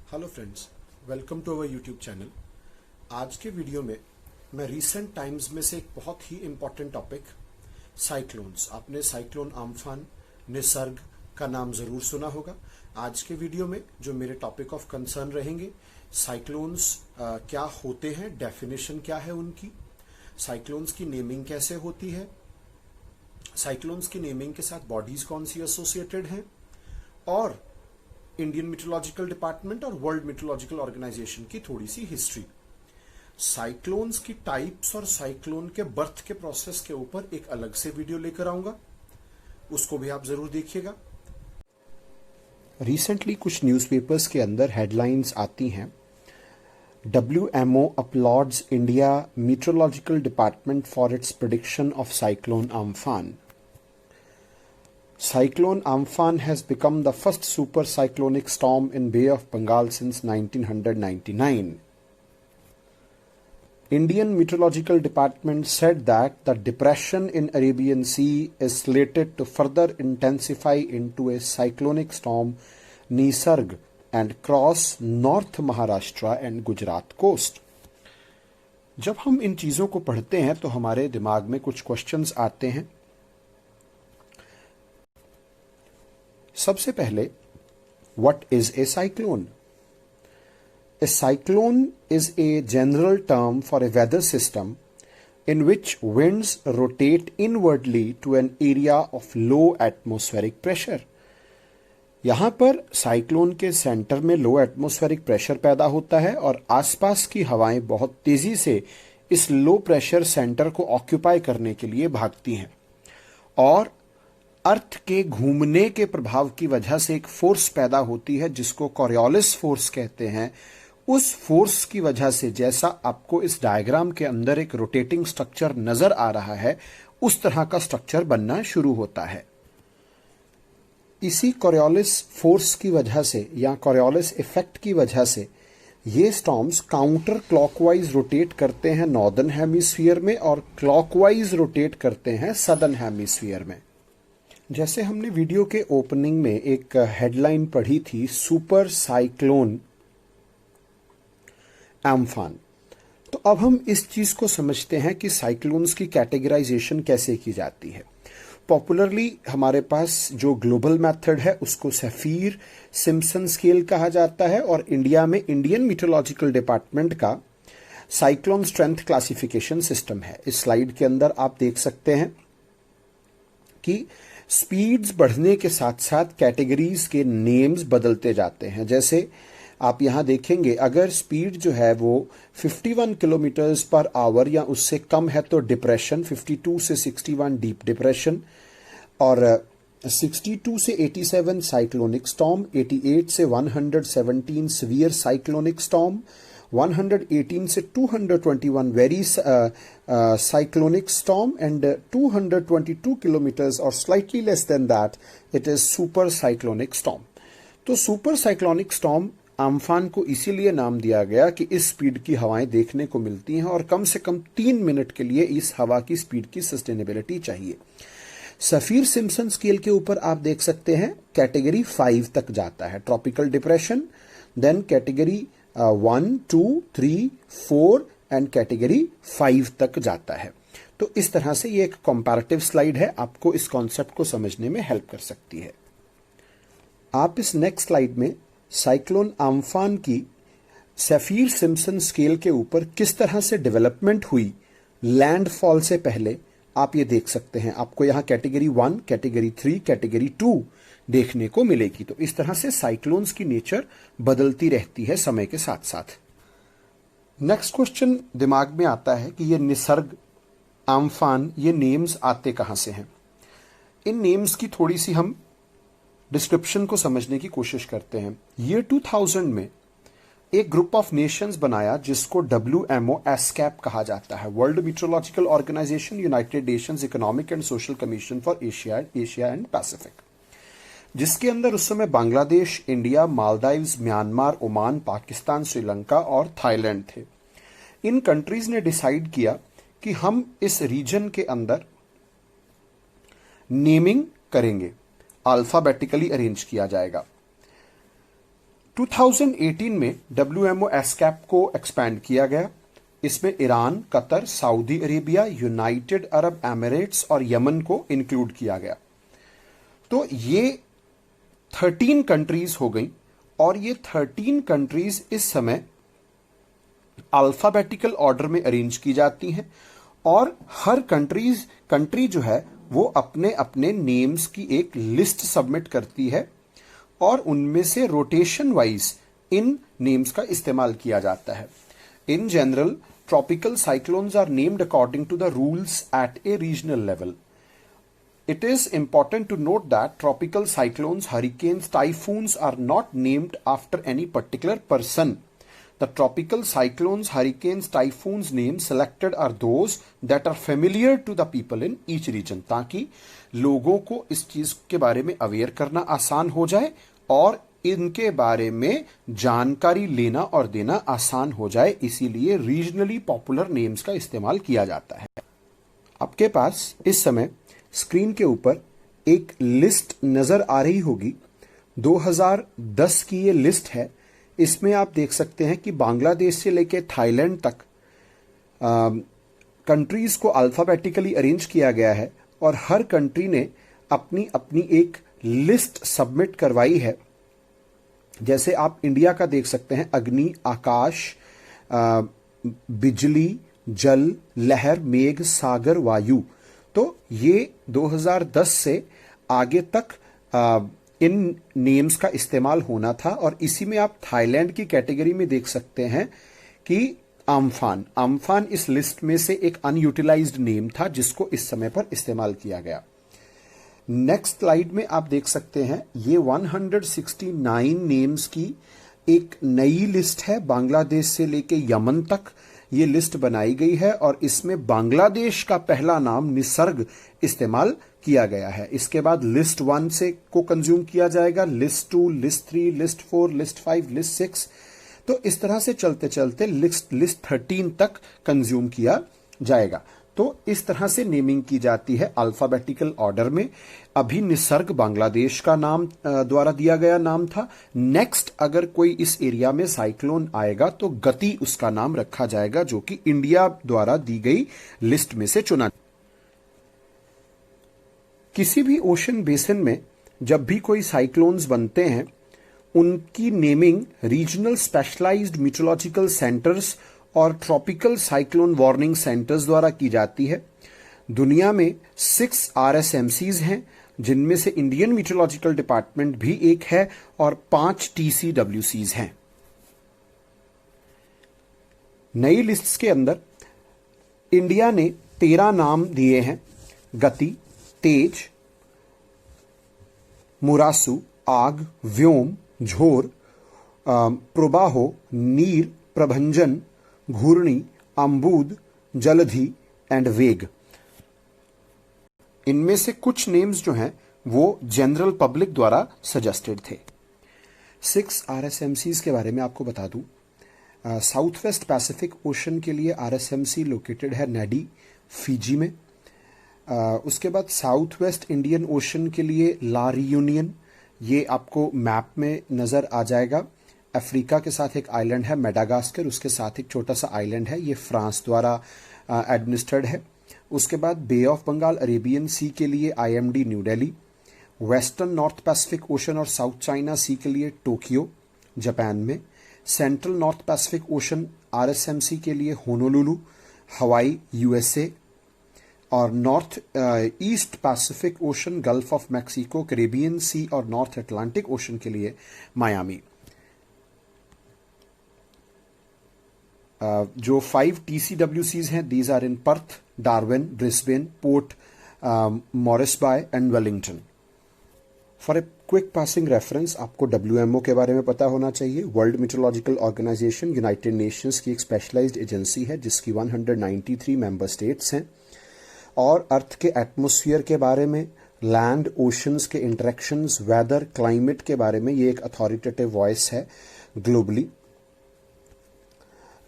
Hello friends, welcome to our YouTube channel. आज के video में मैं रीसेंट टाइम्स में से एक बहुत ही इम्पॉर्टेंट टॉपिक साइक्लोन्स, आपने साइक्लोन आम्फान, निसर्ग का नाम जरूर सुना होगा। आज के वीडियो में जो मेरे टॉपिक ऑफ कंसर्न रहेंगे, साइक्लोन्स क्या होते हैं, डेफिनेशन क्या है उनकी, साइक्लोन्स की नेमिंग कैसे होती है, साइक्लोन्स की नेमिंग के साथ बॉडीज कौन सी एसोसिएटेड हैं, और इंडियन मीटरोलॉजिकल डिपार्टमेंट और वर्ल्ड मीटरोलॉजिकल ऑर्गेनाइजेशन की थोड़ी सी हिस्ट्री, साइक्लोन्स की टाइप्स और साइक्लोन के बर्थ के प्रोसेस के ऊपर एक अलग से वीडियो लेकर आऊंगा, उसको भी आप जरूर देखिएगा। रिसेंटली कुछ न्यूज़पेपर्स के अंदर हेडलाइंस आती हैं, WMO applauds India meteorological department for its prediction of cyclone Amphan. Cyclone Amphan has become the first super cyclonic storm in Bay of Bengal since 1999. Indian Meteorological Department said that the depression in Arabian Sea is slated to further intensify into a cyclonic storm Nisarg and cross North Maharashtra and Gujarat coast. जब हम इन चीज़ों को पढ़ते हैं तो हमारे दिमाग में कुछ क्वेश्चंस आते हैं। सबसे पहले, what is a cyclone? A cyclone is a general term for a weather system in which winds rotate inwardly to an area of low atmospheric pressure. यहां पर साइक्लोन के सेंटर में लो एटमॉस्फेरिक प्रेशर पैदा होता है और आसपास की हवाएं बहुत तेजी से इस लो प्रेशर सेंटर को ऑक्यूपाई करने के लिए भागती हैं और अर्थ के घूमने के प्रभाव की वजह से एक फोर्स पैदा होती है जिसको कॉरियोलिस फोर्स कहते हैं। उस फोर्स की वजह से, जैसा आपको इस डायग्राम के अंदर एक रोटेटिंग स्ट्रक्चर नजर आ रहा है, उस तरह का स्ट्रक्चर बनना शुरू होता है। इसी कॉरियोलिस फोर्स की वजह से या कॉरियोलिस इफेक्ट की वजह से ये स्टॉर्म्स काउंटर क्लॉकवाइज रोटेट करते हैं नॉर्दर्न हेमिस्फीयर में और क्लॉकवाइज रोटेट करते हैं सदर्न हेमिस्फीयर में। जैसे हमने वीडियो के ओपनिंग में एक हेडलाइन पढ़ी थी, सुपर साइक्लोन आम्फान, तो अब हम इस चीज को समझते हैं कि साइक्लोन्स की कैटेगराइजेशन कैसे की जाती है। पॉपुलरली हमारे पास जो ग्लोबल मेथड है उसको सफीर सिम्पसन स्केल कहा जाता है और इंडिया में इंडियन मीटरोलॉजिकल डिपार्टमेंट का साइक्लोन स्ट्रेंथ क्लासिफिकेशन सिस्टम है। इस स्लाइड के अंदर आप देख सकते हैं कि स्पीड्स बढ़ने के साथ साथ कैटेगरीज के नेम्स बदलते जाते हैं। जैसे आप यहां देखेंगे, अगर स्पीड जो है वो 51 किलोमीटर्स पर आवर या उससे कम है तो डिप्रेशन, 52 से 61 डीप डिप्रेशन, और 62 से 87 साइक्लोनिक स्टॉर्म, 88 से 117 सीवियर साइक्लोनिक स्टॉर्म, 118 से 221 very cyclonic storm, and 222 kilometers or slightly less than that it is super cyclonic storm. तो सुपर साइक्लोनिक स्टॉर्म आम्फान को इसीलिए नाम दिया गया कि इस स्पीड की हवाएं देखने को मिलती हैं और कम से कम 3 मिनट के लिए इस हवा की स्पीड की सस्टेनेबिलिटी चाहिए। सफीर सिम्पसन स्केल के ऊपर आप देख सकते हैं कैटेगरी 5 तक जाता है, tropical depression, then category 1, 2, 3, 4 and category 5 तक जाता है। तो इस तरह से ये एक कंपैरेटिव स्लाइड है, आपको इस कॉन्सेप्ट को समझने में हेल्प कर सकती है। आप इस नेक्स्ट स्लाइड में साइक्लोन आम्फान की सफीर सिम्पसन स्केल के ऊपर किस तरह से डेवलपमेंट हुई लैंडफॉल से पहले, आप ये देख सकते हैं। आपको यहां कैटेगरी 1, कैटेगरी 3, कैटेगरी 2 देखने को मिलेगी। तो इस तरह से साइक्लोन्स की नेचर बदलती रहती है समय के साथ साथ। नेक्स्ट क्वेश्चन दिमाग में आता है कि ये निसर्ग, आम्फान, ये नेम्स आते कहां से हैं। इन नेम्स की थोड़ी सी हम डिस्क्रिप्शन को समझने की कोशिश करते हैं। ईयर 2000 में एक ग्रुप ऑफ नेशंस बनाया जिसको WMO एस्कैप कहा जाता है, World Meteorological Organization, United Nations Economic and Social Commission for Asia and Pacific, जिसके अंदर उस समय Bangladesh, India, Maldives, Myanmar, Oman, Pakistan, Sri Lanka और थाईलैंड थे। इन कंट्रीज ने डिसाइड किया कि हम इस रीजन के अंदर नेमिंग करेंगे, अल्फाबेटिकली अरेंज किया जाएगा। 2018 में WMO एसकैप को एक्सपैंड किया गया। इसमें Iran, Qatar, Saudi Arabia, United Arab Emirates और यमन को इंक्लूड किया गया। तो ये 13 कंट्रीज हो गई और ये 13 कंट्रीज इस समय अल्फाबेटिकल ऑर्डर में अरेंज की जाती हैं और हर कंट्री जो है वो अपने अपने नेम्स की एक लिस्ट सबमिट करती है और उनमें से रोटेशन वाइज इन नेम्स का इस्तेमाल किया जाता है। In general, tropical cyclones are named according to the rules at a regional level. It is important to note that tropical cyclones, hurricanes, typhoons are not named after any particular person. The tropical cyclones, hurricanes, typhoons names selected are those that are familiar to the people in each region, ताकि लोगों को इस चीज के बारे में aware करना आसान हो जाए और इनके बारे में जानकारी लेना और देना आसान हो जाए। इसीलिए रीजनली पॉपुलर नेम्स का इस्तेमाल किया जाता है। आपके पास इस समय स्क्रीन के ऊपर एक लिस्ट नजर आ रही होगी। 2010 की ये लिस्ट है। इसमें आप देख सकते हैं कि बांग्लादेश से लेकर थाईलैंड तक कंट्रीज को अल्फाबेटिकली अरेंज किया गया है और हर कंट्री ने अपनी अपनी एक लिस्ट सबमिट करवाई है। जैसे आप इंडिया का देख सकते हैं, अग्नि, आकाश, बिजली, जल, लहर, मेघ, सागर, वायु। तो ये 2010 से आगे तक इन नेम्स का इस्तेमाल होना था और इसी में आप थाईलैंड की कैटेगरी में देख सकते हैं कि आम्फान इस लिस्ट में से एक अनयूटिलाइज्ड नेम था जिसको इस समय पर इस्तेमाल किया गया। नेक्स्ट स्लाइड में आप देख सकते हैं ये 169 नेम्स की एक नई लिस्ट है। बांग्लादेश से लेके यमन तक ये लिस्ट बनाई गई है और इसमें बांग्लादेश का पहला नाम निसर्ग इस्तेमाल किया गया है। इसके बाद लिस्ट 1 से को कंज्यूम किया जाएगा, list 2, list 3, list 4, list 5, list 6। तो इस तरह से चलते चलते लिस्ट 13 तक कंज्यूम किया जाएगा। तो इस तरह से नेमिंग की जाती है अल्फाबेटिकल ऑर्डर में। अभी निसर्ग बांग्लादेश का नाम द्वारा दिया गया नाम था। नेक्स्ट अगर कोई इस एरिया में साइक्लोन आएगा तो गति उसका नाम रखा जाएगा, जो कि इंडिया द्वारा दी गई लिस्ट में से चुना। किसी भी ओशन बेसिन में जब भी कोई साइक्लोन्स बनते हैं उनकी naming regional specialised meteorological centres और ट्रॉपिकल साइक्लोन वार्निंग सेंटर्स द्वारा की जाती है। दुनिया में 6 RSMCs हैं, जिनमें से इंडियन मीटरोलॉजिकल डिपार्टमेंट भी एक है और 5 TCWCs हैं। नई लिस्ट्स के अंदर इंडिया ने 13 नाम दिए हैं: गति, तेज, मुरासु, आग, व्योम, झोर, प्रबाहो, नीर, प्रभंजन, घूर्णी, अम्बुद, जलधि एंड वेग। इनमें से कुछ नेम्स जो हैं वो जनरल पब्लिक द्वारा सजेस्टेड थे। 6 RSMCs के बारे में आपको बता दूं। साउथ वेस्ट पैसिफिक ओशन के लिए RSMC लोकेटेड है नेडी, फिजी में। उसके बाद साउथ वेस्ट इंडियन ओशन के लिए ला रियूनियन, ये आपको मैप में नजर आ जाएगा। अफ्रीका के साथ एक आइलैंड है मेडागास्कर, उसके साथ एक छोटा सा आइलैंड है, ये फ्रांस द्वारा एडमिनिस्टर्ड है। उसके बाद Bay of Bengal Arabian Sea के लिए IMD New Delhi. Western North Pacific Ocean और साउथ चाइना सी के लिए टोक्यो जापान में। Central North Pacific Ocean RSMC के लिए होनोलुलु हवाई USA। और North East Pacific Ocean Gulf of Mexico Caribbean Sea और नॉर्थ अटलांटिक ओशन के लिए मायामी। जो 5 TCWCs हैं, these are in Perth, Darwin, Brisbane, Port Moresby and Wellington. For a quick passing reference आपको WMO के बारे में पता होना चाहिए। World Meteorological Organization United Nations की एक स्पेशलाइज्ड एजेंसी है जिसकी 193 मेंबर स्टेट्स हैं और अर्थ के एटमॉस्फेयर के बारे में, लैंड ओशंस के इंटरेक्शंस, वेदर, क्लाइमेट के बारे में ये एक अथॉरिटेटिव वॉइस है ग्लोबली।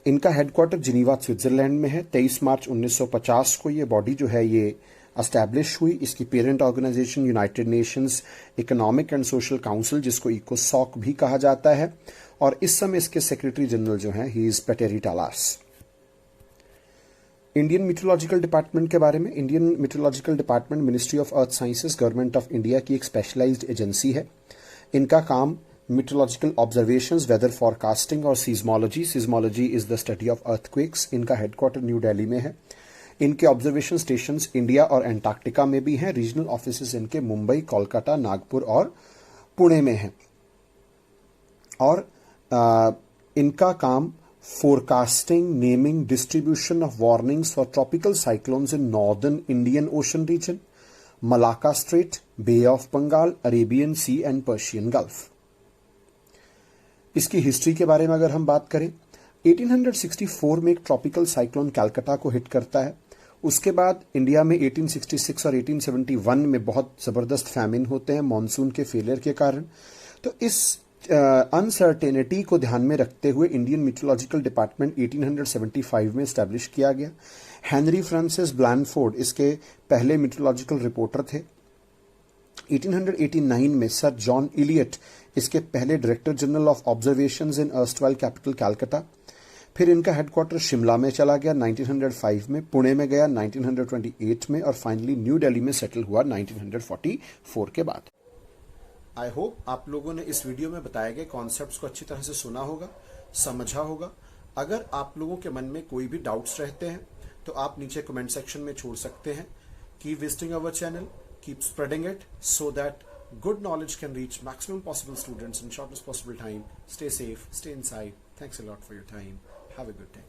इनका हेडक्वार्टर जिनीवा स्विट्जरलैंड में है। 23 मार्च 1950 को ये बॉडी जो है ये एस्टैब्लिश हुई। इसकी parent organisation United Nations Economic and Social Council, जिसको इकोसॉक भी कहा जाता है, और इस समय इसके सेक्रेटरी जनरल जो हैं, he is Petteri Taalas. Indian meteorological department के बारे में, Indian meteorological department ministry of earth sciences, government of India की एक स्पेशलाइज्ड एजेंसी है। इनका काम मीटरोलॉजिकल ऑब्जर्वेशंस, वेदर फॉरकास्टिंग और seismology. Seismology is the study of earthquakes. इनका हेडक्वार्टर न्यू दिल्ली में है। इनके ऑब्जर्वेशन स्टेशंस इंडिया और एंटार्क्टिका में भी हैं। रीजनल ऑफिसेज इनके मुंबई, कोलकाता, नागपुर और पुणे में हैं। और इनका काम forecasting, naming, distribution of warnings for tropical cyclones in northern Indian Ocean region, Malacca Strait, Bay of Bengal, Arabian Sea and Persian Gulf. इसकी हिस्ट्री के बारे में अगर हम बात करें, 1864 में एक ट्रॉपिकल साइक्लोन कैलकाटा को हिट करता है। उसके बाद इंडिया में 1866 और 1871 में बहुत जबरदस्त फैमिन होते हैं मॉनसून के फेलियर के कारण। तो इस अनसर्टेनिटी को ध्यान में रखते हुए इंडियन मीटरोलॉजिकल डिपार्टमेंट 1875 में स्टैब्लिश किया गया। हेनरी फ्रांसिस ब्लैनफोर्ड इसके पहले मीटरोलॉजिकल रिपोर्टर थे। 1889 में सर जॉन इलियट इसके पहले director general of observations in erstwhile capital Calcutta. फिर इनका हेडक्वार्टर शिमला में चला गया 1905 में, पुणे में गया 1928 में, और फाइनली न्यू दिल्ली में सेटल हुआ 1944 के बाद। आई होप आप लोगों ने इस वीडियो में बताए गए कॉन्सेप्ट्स को अच्छी तरह से सुना होगा, समझा होगा। अगर आप लोगों के मन में कोई भी डाउट्स रहते हैं तो आप नीचे कमेंट सेक्शन में छोड़ सकते हैं। Keep visiting our channel, keep spreading it so that good knowledge can reach maximum possible students in shortest possible time. Stay safe, stay inside. Thanks a lot for your time. Have a good day.